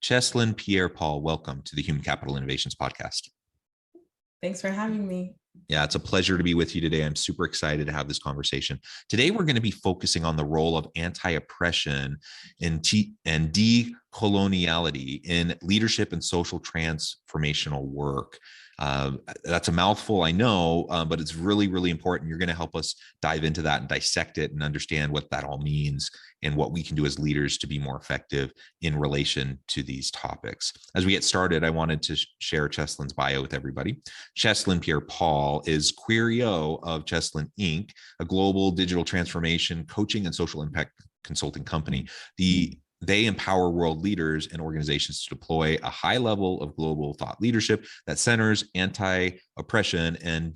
Chesline, Pierre-Paul, welcome to the Human Capital Innovations Podcast. Thanks for having me. Yeah, it's a pleasure to be with you today. I'm super excited to have this conversation. Today, we're going to be focusing on the role of anti-oppression and decoloniality in leadership and social transformational work. That's a mouthful, I know, but it's really, really important. You're going to help us dive into that and dissect it and understand what that all means and what we can do as leaders to be more effective in relation to these topics. As we get started, I wanted to share Chesline's bio with everybody. Chesline Pierre-Paul is CEO of Chesline Inc., a global digital transformation, coaching, and social impact consulting company. They empower world leaders and organizations to deploy a high level of global thought leadership that centers anti-oppression and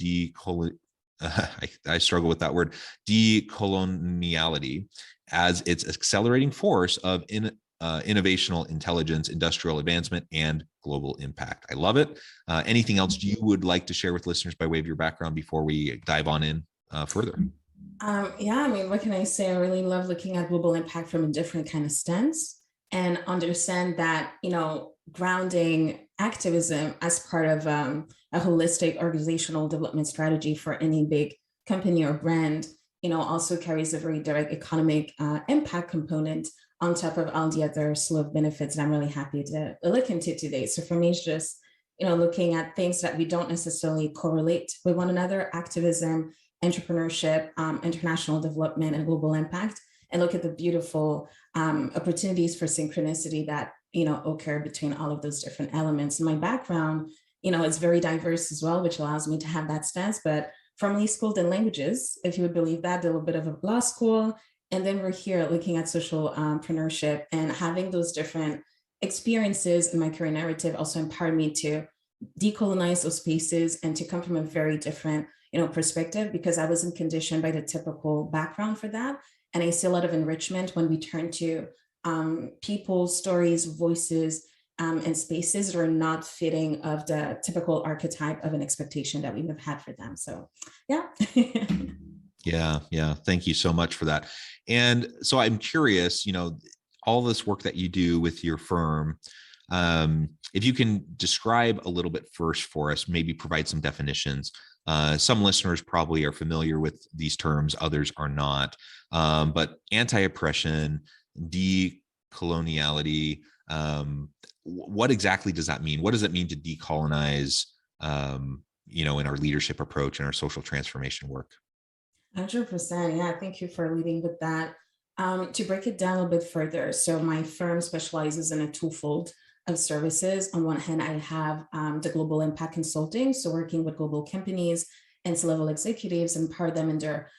I struggle with that word, decoloniality as its accelerating force of innovational intelligence, industrial advancement, and global impact. I love it. Anything else you would like to share with listeners by way of your background before we dive on in further? What can I say? I really love looking at global impact from a different kind of stance and understand that, grounding activism as part of a holistic organizational development strategy for any big company or brand, also carries a very direct economic impact component on top of all the other slew of benefits that I'm really happy to look into today. So for me, it's just, looking at things that we don't necessarily correlate with one another: activism, entrepreneurship, international development, and global impact, and look at the beautiful opportunities for synchronicity that occur between all of those different elements. And my background, is very diverse as well, which allows me to have that stance. But formerly schooled in languages, if you would believe that, did a little bit of a law school, and then we're here looking at social entrepreneurship, and having those different experiences in my career narrative also empowered me to decolonize those spaces and to come from a very different perspective, because I wasn't conditioned by the typical background for that. And I see a lot of enrichment when we turn to people, stories, voices, and spaces that are not fitting of the typical archetype of an expectation that we would have had for them. So, yeah. Yeah. Thank you so much for that. And so I'm curious, all this work that you do with your firm, if you can describe a little bit first for us, maybe provide some definitions. Some listeners probably are familiar with these terms, others are not. But anti-oppression, decoloniality, what exactly does that mean? What does it mean to decolonize, in our leadership approach and our social transformation work? 100%. Yeah, thank you for leading with that. To break it down a bit further, so my firm specializes in a twofold of services. On one hand, I have the global impact consulting, so working with global companies and C-level executives, empower them in their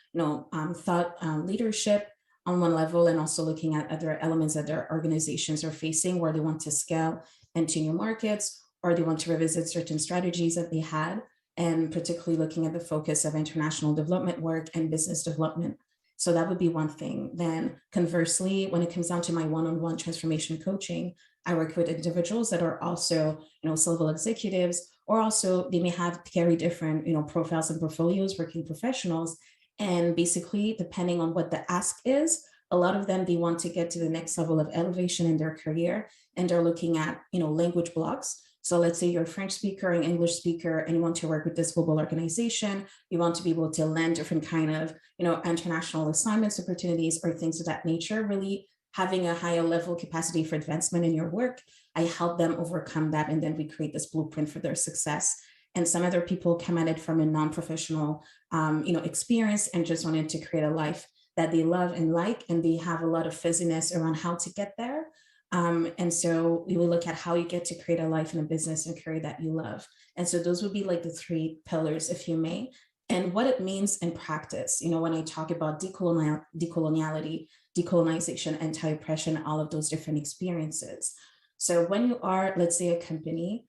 thought leadership on one level, and also looking at other elements that their organizations are facing, where they want to scale into new markets, or they want to revisit certain strategies that they had, and particularly looking at the focus of international development work and business development. So that would be one thing. Then conversely, when it comes down to my one-on-one transformation coaching, I work with individuals that are also, C-level executives, or also they may have carry different, profiles and portfolios, working professionals. And basically, depending on what the ask is, a lot of them, they want to get to the next level of elevation in their career, and they're looking at, language blocks. So let's say you're a French speaker, an English speaker, and you want to work with this global organization. You want to be able to land different kind of, international assignments, opportunities, or things of that nature, really having a higher level capacity for advancement in your work. I help them overcome that, and then we create this blueprint for their success. And some other people come at it from a non-professional, experience, and just wanted to create a life that they love and like, and they have a lot of fuzziness around how to get there. And so we will look at how you get to create a life and a business and career that you love. And so those would be like the three pillars, if you may, and what it means in practice. When I talk about decoloniality, decolonization, anti-oppression, all of those different experiences. So when you are, let's say, a company,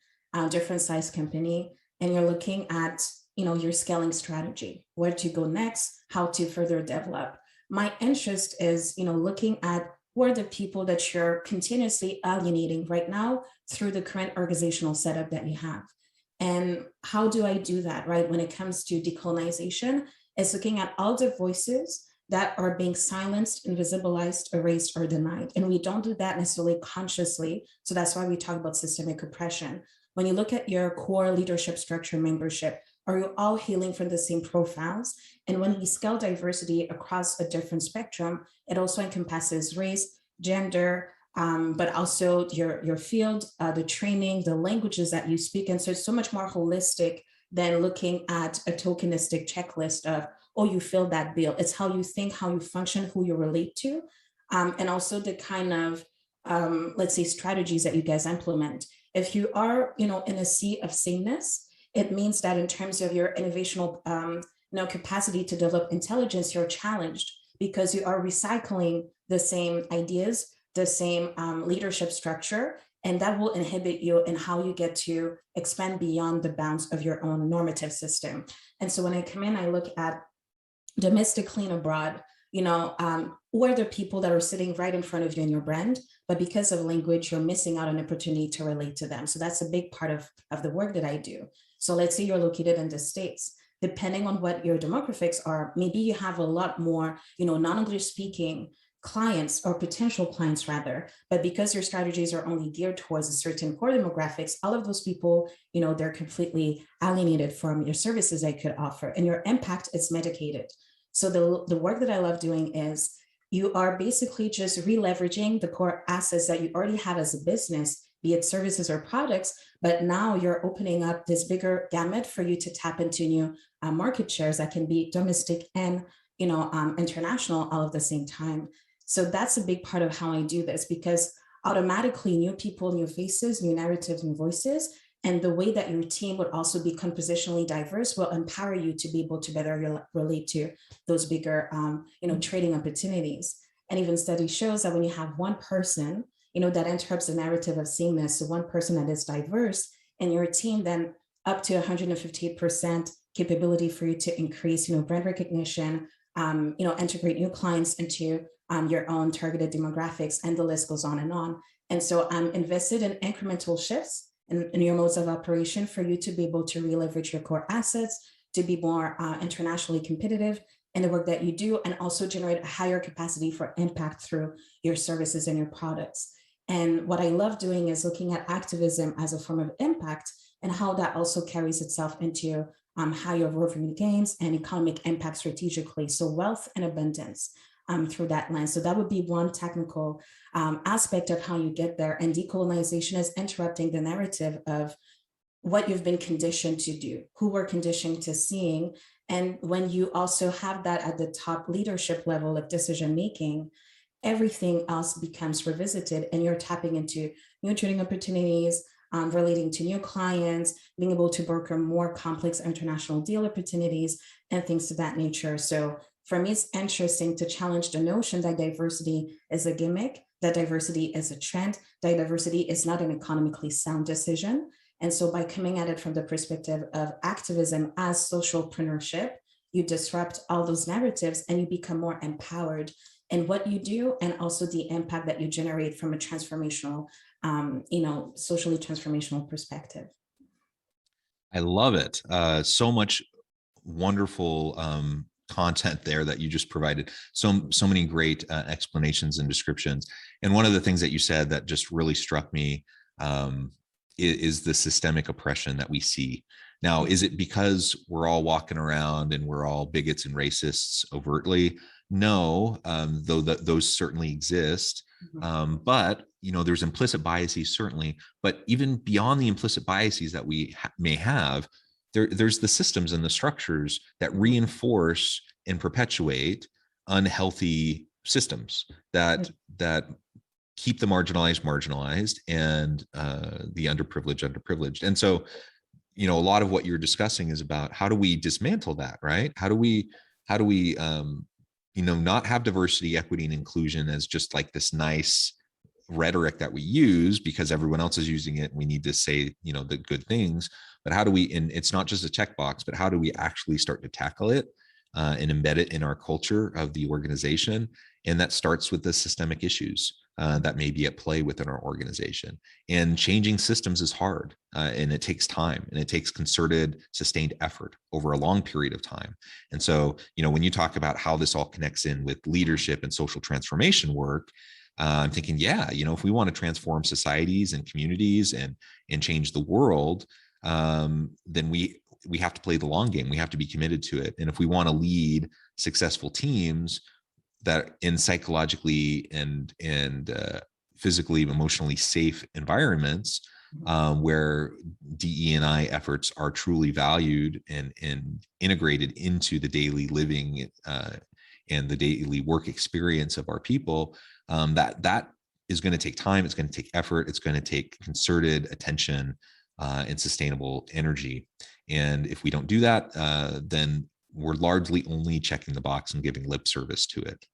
different size company, and you're looking at, your scaling strategy, where to go next, how to further develop. My interest is, looking at who are the people that you're continuously alienating right now through the current organizational setup that you have. And how do I do that, right? When it comes to decolonization, it's looking at all the voices that are being silenced, invisibilized, erased, or denied. And we don't do that necessarily consciously. So that's why we talk about systemic oppression. When you look at your core leadership structure membership, are you all hailing from the same profiles? And when we scale diversity across a different spectrum, it also encompasses race, gender, but also your field, the training, the languages that you speak. And so it's so much more holistic than looking at a tokenistic checklist of, oh, you filled that bill. It's how you think, how you function, who you relate to, and also the kind of, let's say, strategies that you guys implement. If you are, in a sea of sameness, it means that in terms of your innovational, capacity to develop intelligence, you're challenged because you are recycling the same ideas, the same leadership structure, and that will inhibit you in how you get to expand beyond the bounds of your own normative system. And so when I come in, I look at domestically and abroad, who are the people that are sitting right in front of you in your brand, but because of language, you're missing out on an opportunity to relate to them. So that's a big part of the work that I do. So let's say you're located in the States. Depending on what your demographics are, maybe you have a lot more, non-English speaking clients or potential clients rather, but because your strategies are only geared towards a certain core demographics, all of those people, they're completely alienated from your services I could offer, and your impact is mitigated. So the work that I love doing is you are basically just re-leveraging the core assets that you already have as a business, be it services or products, but now you're opening up this bigger gamut for you to tap into new market shares that can be domestic and international all at the same time. So that's a big part of how I do this, because automatically new people, new faces, new narratives, new voices, and the way that your team would also be compositionally diverse will empower you to be able to better relate to those bigger, trading opportunities. And even study shows that when you have one person, that interrupts the narrative of sameness, so one person that is diverse in your team, then up to 158% capability for you to increase, brand recognition, integrate new clients into your own targeted demographics, and the list goes on and on. And so I'm invested in incremental shifts in your modes of operation for you to be able to re-leverage your core assets, to be more internationally competitive in the work that you do, and also generate a higher capacity for impact through your services and your products. And what I love doing is looking at activism as a form of impact and how that also carries itself into higher revenue gains and economic impact strategically. So wealth and abundance through that lens. So that would be one technical aspect of how you get there. And decolonization is interrupting the narrative of what you've been conditioned to do, who we're conditioned to seeing. And when you also have that at the top leadership level of decision making, everything else becomes revisited, and you're tapping into new trading opportunities, relating to new clients, being able to broker more complex international deal opportunities, and things of that nature. So for me, it's interesting to challenge the notion that diversity is a gimmick, that diversity is a trend, that diversity is not an economically sound decision. And so by coming at it from the perspective of activism as socialpreneurship, you disrupt all those narratives and you become more empowered in what you do, and also the impact that you generate from a transformational, socially transformational perspective. I love it. So much wonderful content there that you just provided. So many great explanations and descriptions. And one of the things that you said that just really struck me is the systemic oppression that we see. Now, is it because we're all walking around and we're all bigots and racists overtly? No, though those certainly exist. But, there's implicit biases, certainly. But even beyond the implicit biases that we may have, there's the systems and the structures that reinforce and perpetuate unhealthy systems that keep the marginalized and the underprivileged. And so, a lot of what you're discussing is about how do we dismantle that, right? How do we not have diversity, equity, and inclusion as just like this nice rhetoric that we use because everyone else is using it and we need to say, the good things, but how do we, and it's not just a checkbox, but how do we actually start to tackle it and embed it in our culture of the organization? And that starts with the systemic issues. that may be at play within our organization. And changing systems is hard, and it takes time, and it takes concerted, sustained effort over a long period of time. And so, when you talk about how this all connects in with leadership and social transformation work, I'm thinking, if we want to transform societies and communities and change the world, then we have to play the long game. We have to be committed to it. And if we want to lead successful teams that in psychologically and physically, emotionally safe environments, where DE&I efforts are truly valued and integrated into the daily living and the daily work experience of our people, that is going to take time. It's going to take effort. It's going to take concerted attention and sustainable energy. And if we don't do that, then we're largely only checking the box and giving lip service to it.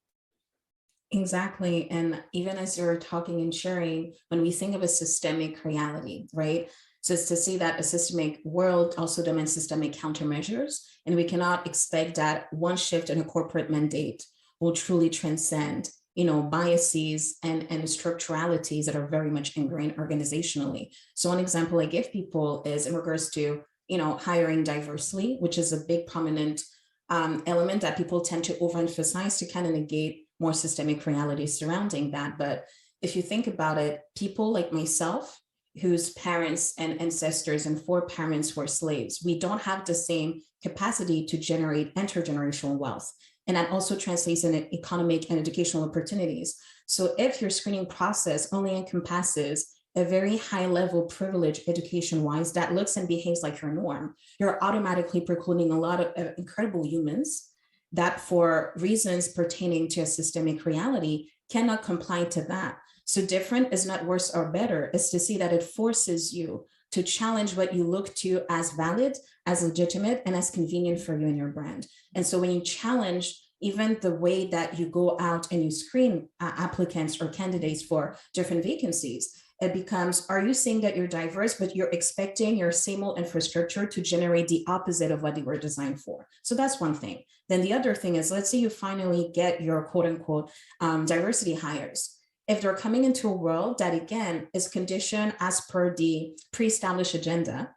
Exactly. And even as you're talking and sharing, when we think of a systemic reality, right? So it's to see that a systemic world also demands systemic countermeasures. And we cannot expect that one shift in a corporate mandate will truly transcend, biases and structuralities that are very much ingrained organizationally. So one example I give people is in regards to, hiring diversely, which is a big prominent element that people tend to overemphasize to kind of negate more systemic realities surrounding that. But if you think about it, people like myself, whose parents and ancestors and foreparents were slaves, we don't have the same capacity to generate intergenerational wealth. And that also translates in economic and educational opportunities. So if your screening process only encompasses a very high level privilege education-wise that looks and behaves like your norm, you're automatically precluding a lot of incredible humans that for reasons pertaining to a systemic reality cannot comply to that. So different is not worse or better. It's to see that it forces you to challenge what you look to as valid, as legitimate, and as convenient for you and your brand. And so when you challenge even the way that you go out and you screen applicants or candidates for different vacancies, it becomes, are you saying that you're diverse, but you're expecting your same old infrastructure to generate the opposite of what they were designed for? So that's one thing. Then the other thing is, let's say you finally get your quote unquote diversity hires. If they're coming into a world that, again, is conditioned as per the pre-established agenda,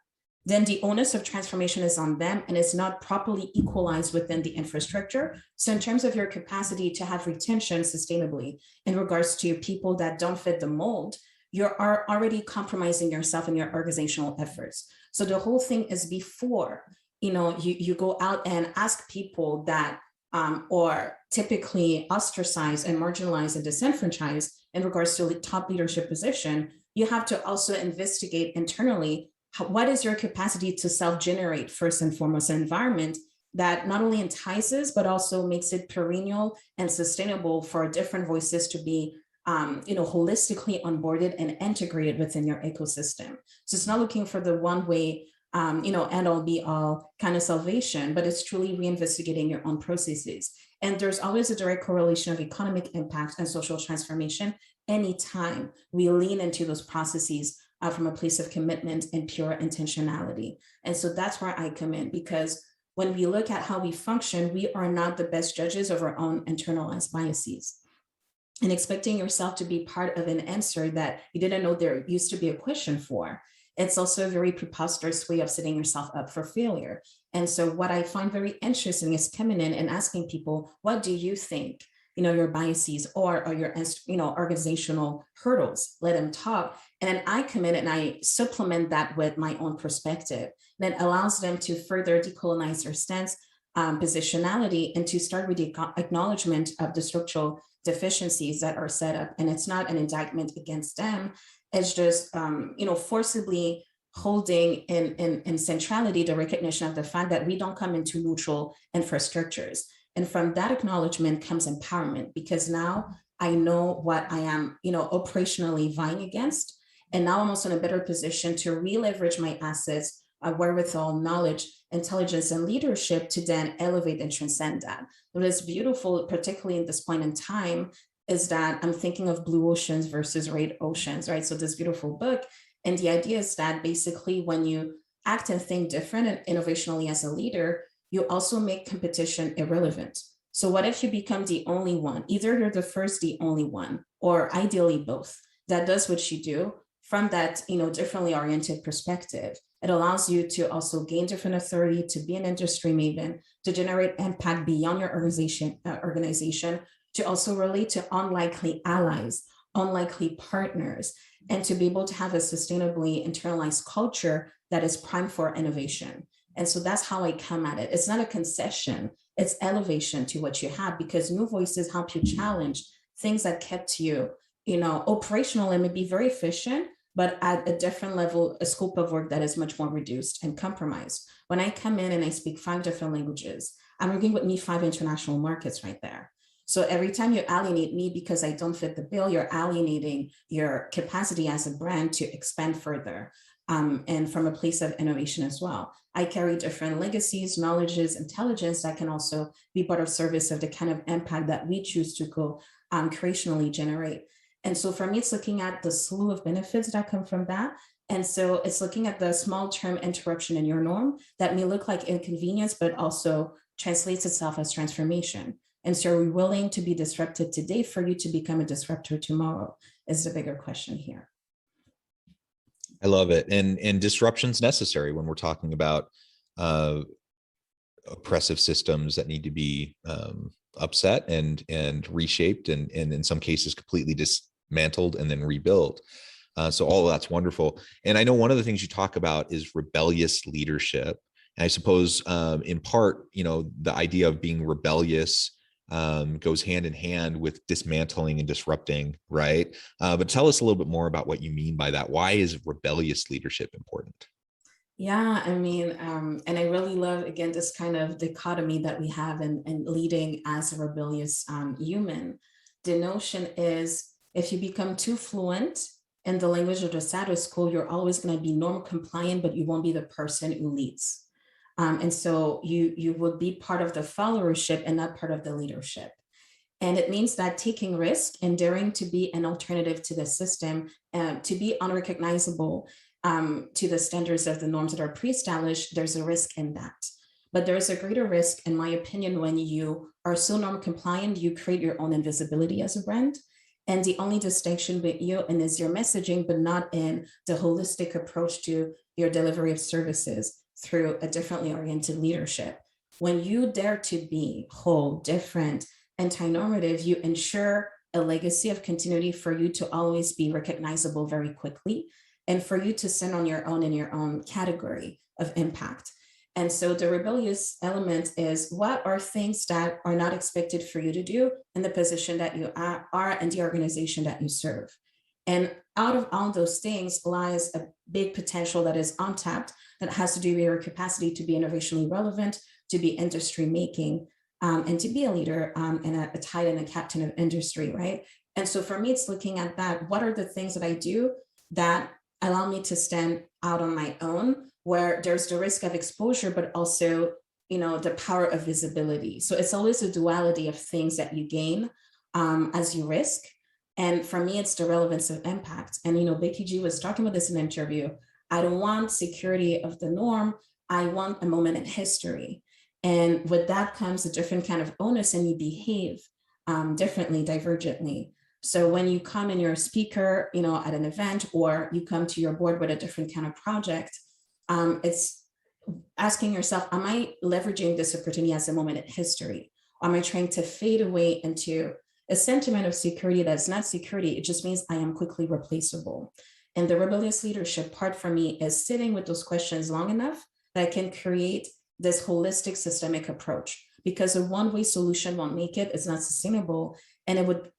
then the onus of transformation is on them and it's not properly equalized within the infrastructure. So in terms of your capacity to have retention sustainably in regards to people that don't fit the mold, you are already compromising yourself in your organizational efforts. So the whole thing is before, you go out and ask people that or typically ostracized and marginalized and disenfranchised in regards to the top leadership position, you have to also investigate internally, what is your capacity to self-generate first and foremost an environment that not only entices, but also makes it perennial and sustainable for different voices to be holistically onboarded and integrated within your ecosystem. So it's not looking for the one way, end all be all kind of salvation, but it's truly reinvestigating your own processes. And there's always a direct correlation of economic impact and social transformation anytime we lean into those processes from a place of commitment and pure intentionality. And so that's where I come in, because when we look at how we function, we are not the best judges of our own internalized biases. And expecting yourself to be part of an answer that you didn't know there used to be a question for, it's also a very preposterous way of setting yourself up for failure. And so what I find very interesting is coming in and asking people, what do you think, your biases or your, organizational hurdles? Let them talk. And then I come in and I supplement that with my own perspective that allows them to further decolonize their stance, positionality, and to start with the acknowledgement of the structural deficiencies that are set up. And it's not an indictment against them. It's just, forcibly holding in centrality the recognition of the fact that we don't come into neutral infrastructures. And from that acknowledgement comes empowerment, because now I know what I am, operationally vying against. And now I'm also in a better position to re-leverage my assets, wherewithal, knowledge, intelligence, and leadership to then elevate and transcend that. What is beautiful, particularly in this point in time, is that I'm thinking of blue oceans versus red oceans, right? So this beautiful book. And the idea is that basically when you act and think different and innovationally as a leader, you also make competition irrelevant. So what if you become the only one? Either you're the first, the only one, or ideally both. That does what you do from that, differently oriented perspective. It allows you to also gain different authority, to be an industry maven, to generate impact beyond your organization, to also relate to unlikely allies, unlikely partners, and to be able to have a sustainably internalized culture that is primed for innovation. And so that's how I come at it. It's not a concession, it's elevation to what you have, because new voices help you challenge things that kept you, operational and maybe very efficient, but at a different level, a scope of work that is much more reduced and compromised. When I come in and I speak 5 different languages, I'm working with me 5 international markets right there. So every time you alienate me because I don't fit the bill, you're alienating your capacity as a brand to expand further, and from a place of innovation as well. I carry different legacies, knowledges, intelligence that can also be part of service of the kind of impact that we choose to go creationally generate. And so for me, it's looking at the slew of benefits that come from that. And so it's looking at the small term interruption in your norm that may look like inconvenience, but also translates itself as transformation. And so are we willing to be disrupted today for you to become a disruptor tomorrow is the bigger question here. I love it. And disruption's necessary when we're talking about oppressive systems that need to be upset and reshaped, and in some cases completely dismantled and then rebuilt. So all of that's wonderful. And I know one of the things you talk about is rebellious leadership. And I suppose in part, the idea of being rebellious goes hand in hand with dismantling and disrupting, right? But tell us a little bit more about what you mean by that. Why is rebellious leadership important? Yeah, I mean, and I really love, again, this kind of dichotomy that we have in leading as a rebellious human. The notion is if you become too fluent in the language of the status quo, you're always going to be norm compliant, but you won't be the person who leads. And so you would be part of the followership and not part of the leadership. And it means that taking risk and daring to be an alternative to the system, to be unrecognizable to the standards of the norms that are pre-established, there's a risk in that. But there's a greater risk, in my opinion, when you are so norm compliant, you create your own invisibility as a brand. And the only distinction with you and is your messaging, but not in the holistic approach to your delivery of services through a differently oriented leadership. When you dare to be whole, different, anti-normative, you ensure a legacy of continuity for you to always be recognizable very quickly, and for you to stand on your own in your own category of impact. And so the rebellious element is, what are things that are not expected for you to do in the position that you are and the organization that you serve? And out of all those things lies a big potential that is untapped, that has to do with your capacity to be innovationally relevant, to be industry making, and to be a leader and a titan and a captain of industry, right? And so for me, it's looking at that. What are the things that I do that allow me to stand out on my own, where there's the risk of exposure, but also, the power of visibility. So it's always a duality of things that you gain as you risk. And for me, it's the relevance of impact. And, Becky G was talking about this in an interview. I don't want security of the norm. I want a moment in history. And with that comes a different kind of onus, and you behave differently, divergently. So when you come and you're a speaker, at an event, or you come to your board with a different kind of project, it's asking yourself, am I leveraging this opportunity as a moment in history? Or am I trying to fade away into a sentiment of security that's not security? It just means I am quickly replaceable. And the rebellious leadership part for me is sitting with those questions long enough that I can create this holistic systemic approach, because a one-way solution won't make it. It's not sustainable. And it would,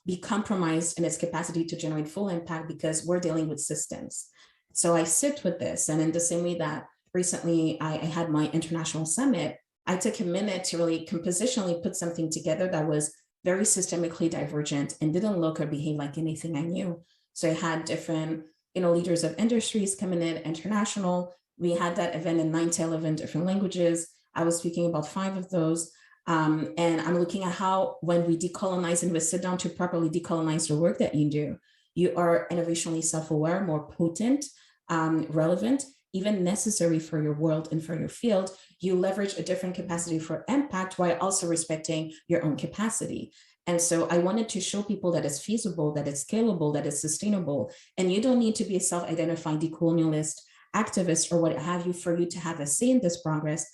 be compromised in its capacity to generate full impact, because we're dealing with systems. So I sit with this. And in the same way that recently I had my international summit, I took a minute to really compositionally put something together that was very systemically divergent and didn't look or behave like anything I knew. So I had different, leaders of industries coming in, international. We had that event in 9 to 11 different languages. I was speaking about 5 of those. And I'm looking at how, when we decolonize and we sit down to properly decolonize the work that you do, you are innovationally self-aware, more potent, relevant, even necessary for your world and for your field, you leverage a different capacity for impact while also respecting your own capacity. And so I wanted to show people that it's feasible, that it's scalable, that it's sustainable. And you don't need to be a self-identified decolonialist, activist, or what have you for you to have a say in this progress,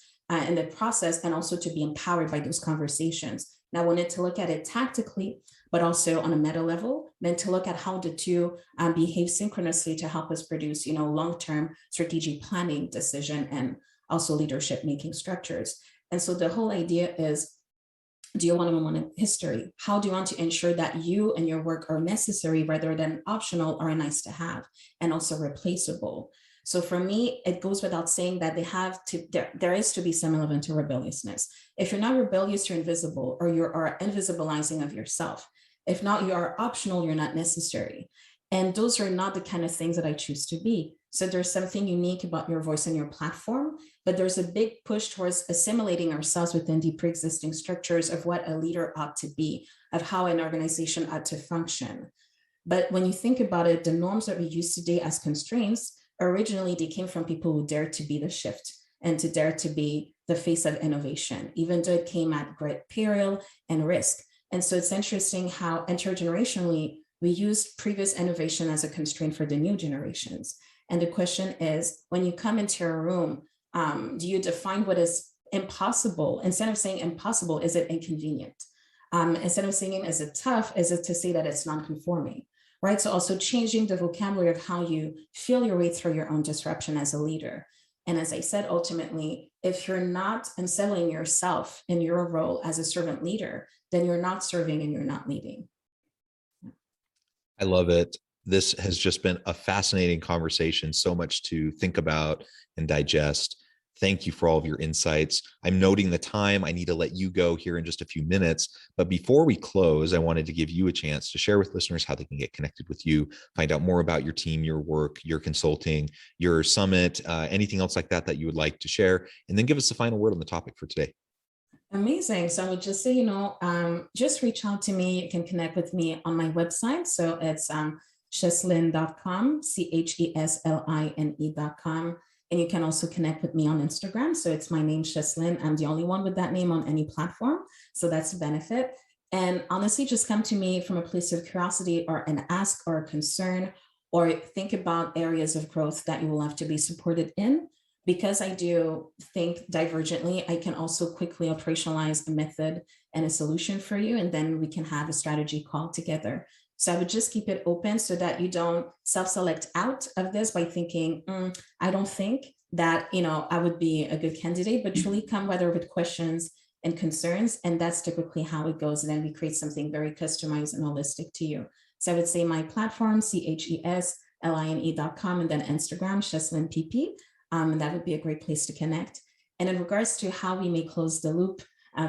in the process, and also to be empowered by those conversations. And I wanted to look at it tactically, but also on a meta level, then to look at how the two behave synchronously to help us produce, long-term strategic planning, decision, and also leadership making structures. And so the whole idea is, do you want to move on history? How do you want to ensure that you and your work are necessary rather than optional or a nice to have, and also replaceable? So for me, it goes without saying that there is to be some element of rebelliousness. If you're not rebellious, you're invisible, or you are invisibilizing of yourself. If not, you are optional, you're not necessary. And those are not the kind of things that I choose to be. So there's something unique about your voice and your platform, but there's a big push towards assimilating ourselves within the pre-existing structures of what a leader ought to be, of how an organization ought to function. But when you think about it, the norms that we use today as constraints, originally they came from people who dared to be the shift and to dare to be the face of innovation, even though it came at great peril and risk. And so it's interesting how intergenerationally we use previous innovation as a constraint for the new generations. And the question is, when you come into a room, do you define what is impossible? Instead of saying impossible, is it inconvenient? Instead of saying, is it tough? Is it to say that it's non-conforming? Right? So also changing the vocabulary of how you feel your way through your own disruption as a leader. And as I said, ultimately, if you're not unsettling yourself in your role as a servant leader, then you're not serving and you're not leading. I love it. This has just been a fascinating conversation, so much to think about and digest. Thank you for all of your insights. I'm noting the time. I need to let you go here in just a few minutes. But before we close, I wanted to give you a chance to share with listeners how they can get connected with you, find out more about your team, your work, your consulting, your summit, anything else like that that you would like to share, and then give us the final word on the topic for today. Amazing. So I would just say, just reach out to me. You can connect with me on my website. So it's chesline.com, chesline.com. And you can also connect with me on Instagram. So it's my name, Chesline. I'm the only one with that name on any platform. So that's a benefit. And honestly, just come to me from a place of curiosity or an ask or a concern, or think about areas of growth that you will have to be supported in. Because I do think divergently, I can also quickly operationalize a method and a solution for you. And then we can have a strategy call together. So I would just keep it open so that you don't self-select out of this by thinking, I don't think that, I would be a good candidate, but truly come whether with questions and concerns. And that's typically how it goes. And then we create something very customized and holistic to you. So I would say my platform, chesline.com, and then Instagram, Chesline PP. And that would be a great place to connect. And in regards to how we may close the loop,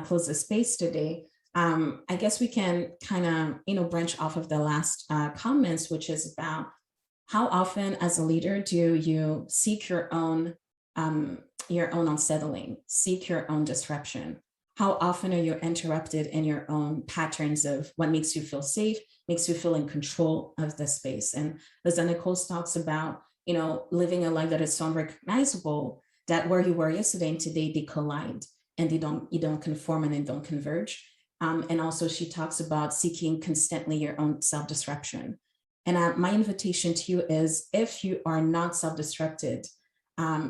close the space today, I guess we can kind of, branch off of the last comments, which is about how often as a leader do you seek your own unsettling, seek your own disruption? How often are you interrupted in your own patterns of what makes you feel safe, makes you feel in control of the space? And Liz Nicole talks about, living a life that is so unrecognizable that where you were yesterday and today, they collide and you don't conform and they don't converge. And also she talks about seeking constantly your own self-disruption. And my invitation to you is, if you are not self-disrupted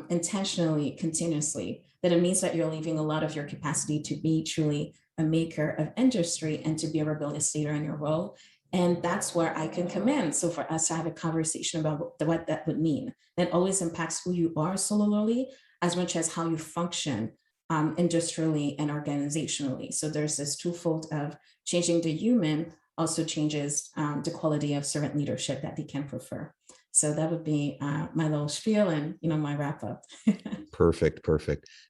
intentionally, continuously, then it means that you're leaving a lot of your capacity to be truly a maker of industry and to be a rebellious leader in your role. And that's where I can come in. So for us to have a conversation about what that would mean, that always impacts who you are solitarily as much as how you function industrially and organizationally. So there's this twofold of changing the human also changes the quality of servant leadership that they can prefer. So that would be my little spiel and, my wrap up. Perfect.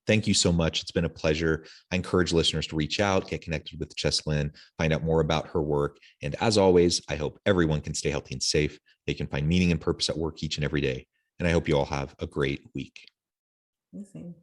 Thank you so much. It's been a pleasure. I encourage listeners to reach out, get connected with Chesline, find out more about her work. And as always, I hope everyone can stay healthy and safe. They can find meaning and purpose at work each and every day. And I hope you all have a great week. Amazing.